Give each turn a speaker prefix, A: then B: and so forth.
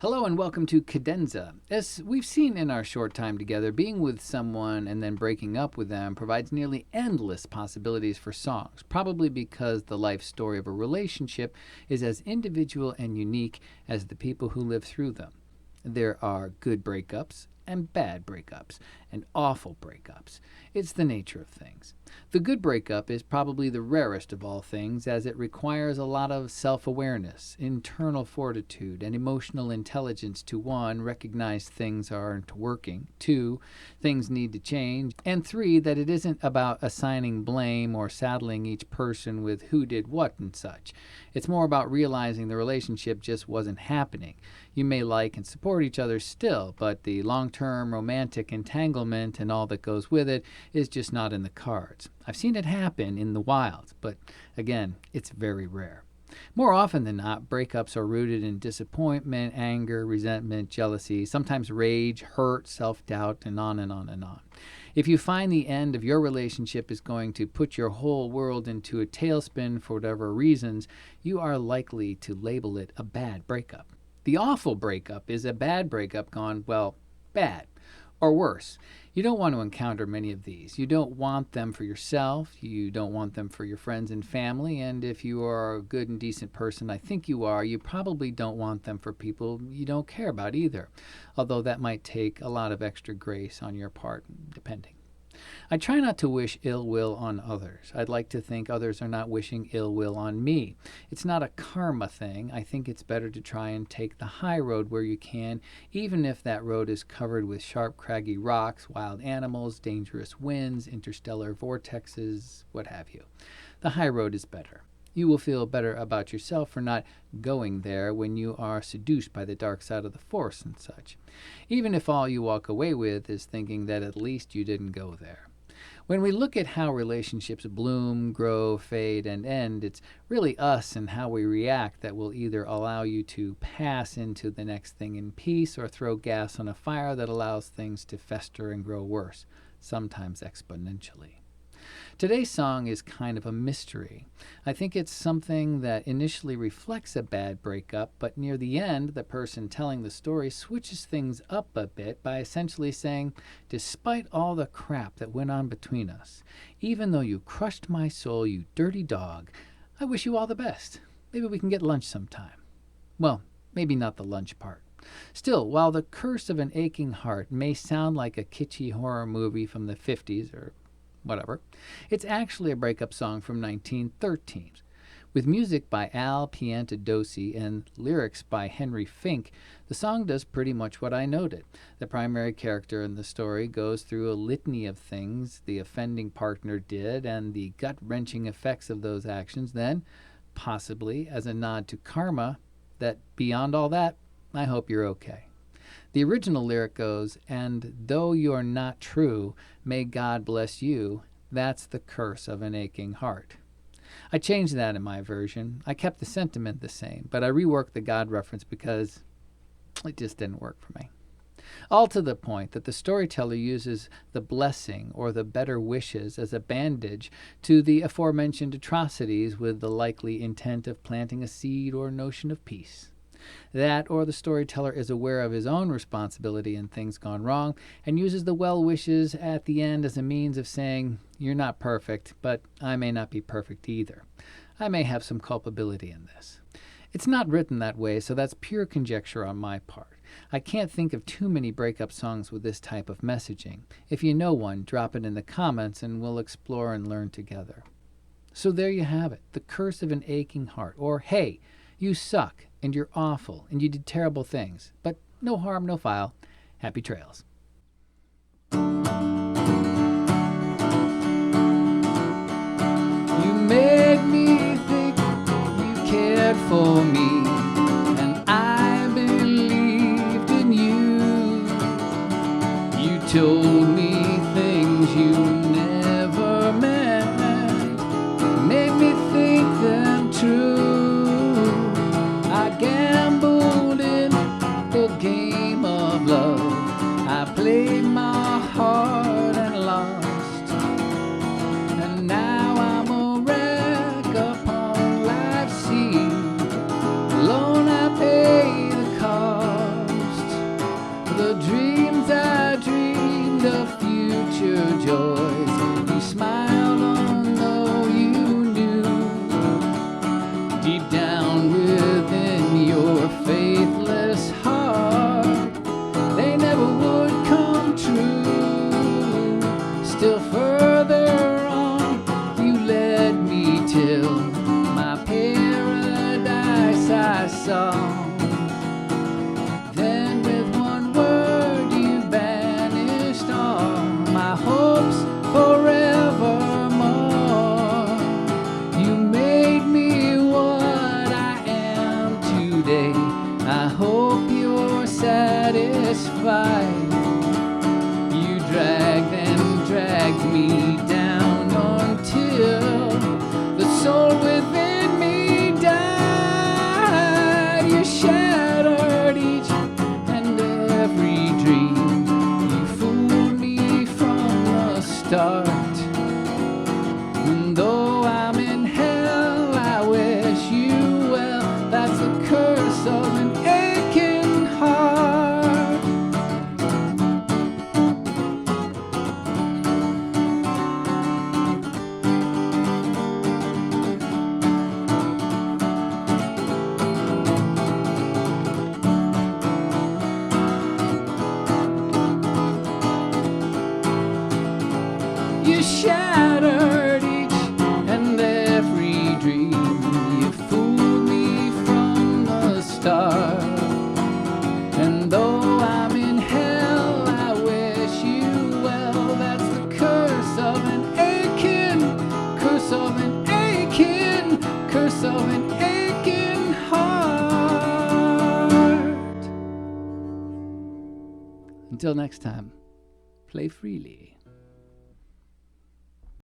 A: Hello and welcome to Cadenza. As we've seen in our short time together, being with someone and then breaking up with them provides nearly endless possibilities for songs, probably because the life story of a relationship is as individual and unique as the people who live through them. There are good breakups and bad breakups and awful breakups. It's the nature of things. The good breakup is probably the rarest of all things, as it requires a lot of self-awareness, internal fortitude, and emotional intelligence to 1, recognize things aren't working, 2, things need to change, and 3, that it isn't about assigning blame or saddling each person with who did what and such. It's more about realizing the relationship just wasn't happening. You may like and support each other still, but the long-term romantic entanglement and all that goes with it is just not in the cards. I've seen it happen in the wild, but again, it's very rare. More often than not, breakups are rooted in disappointment, anger, resentment, jealousy, sometimes rage, hurt, self-doubt, and on and on and on. If you find the end of your relationship is going to put your whole world into a tailspin for whatever reasons, you are likely to label it a bad breakup. The awful breakup is a bad breakup gone, well, bad. Or worse. You don't want to encounter many of these. You don't want them for yourself. You don't want them for your friends and family. And if you are a good and decent person, I think you are, you probably don't want them for people you don't care about either. Although that might take a lot of extra grace on your part, depending. I try not to wish ill will on others. I'd like to think others are not wishing ill will on me. It's not a karma thing. I think it's better to try and take the high road where you can, even if that road is covered with sharp, craggy rocks, wild animals, dangerous winds, interstellar vortexes, what have you. The high road is better. You will feel better about yourself for not going there when you are seduced by the dark side of the force and such, even if all you walk away with is thinking that at least you didn't go there. When we look at how relationships bloom, grow, fade, and end, it's really us and how we react that will either allow you to pass into the next thing in peace or throw gas on a fire that allows things to fester and grow worse, sometimes exponentially. Today's song is kind of a mystery. I think it's something that initially reflects a bad breakup, but near the end, the person telling the story switches things up a bit by essentially saying, despite all the crap that went on between us, even though you crushed my soul, you dirty dog, I wish you all the best. Maybe we can get lunch sometime. Well, maybe not the lunch part. Still, while The Curse of an Aching Heart may sound like a kitschy horror movie from the 50s or whatever, it's actually a breakup song from 1913. With music by Al Piantadosi and lyrics by Henry Fink, the song does pretty much what I noted. The primary character in the story goes through a litany of things the offending partner did and the gut-wrenching effects of those actions, then, possibly as a nod to karma, that beyond all that, I hope you're okay. The original lyric goes, and though you're not true, may God bless you, that's the curse of an aching heart. I changed that in my version. I kept the sentiment the same, but I reworked the God reference because it just didn't work for me. All to the point that the storyteller uses the blessing or the better wishes as a bandage to the aforementioned atrocities with the likely intent of planting a seed or notion of peace. That or the storyteller is aware of his own responsibility in things gone wrong and uses the well wishes at the end as a means of saying, you're not perfect, but I may not be perfect either. I may have some culpability in this. It's not written that way, so that's pure conjecture on my part. I can't think of too many breakup songs with this type of messaging. If you know one, drop it in the comments and we'll explore and learn together. So there you have it, The Curse of an Aching Heart, or Hey, you suck, and you're awful, and you did terrible things. But no harm, no foul. Happy trails. You made me think you cared for me, and I believed in you. You told me things you never meant, made me think them true. I gambled in the game of love. I played my heart and lost. And now I'm a wreck upon life's sea. hope you're satisfied. You dragged and dragged me down until the soul within me died. You shattered each and every dream. You fooled me from the start. And though I'm in hell, I wish you well. That's the curse of an aching heart. You shattered each and every dream. You fooled me from the start. And though I'm in hell, I wish you well. That's the curse of an aching, curse of an aching, curse of an aching heart. Until next time, play freely.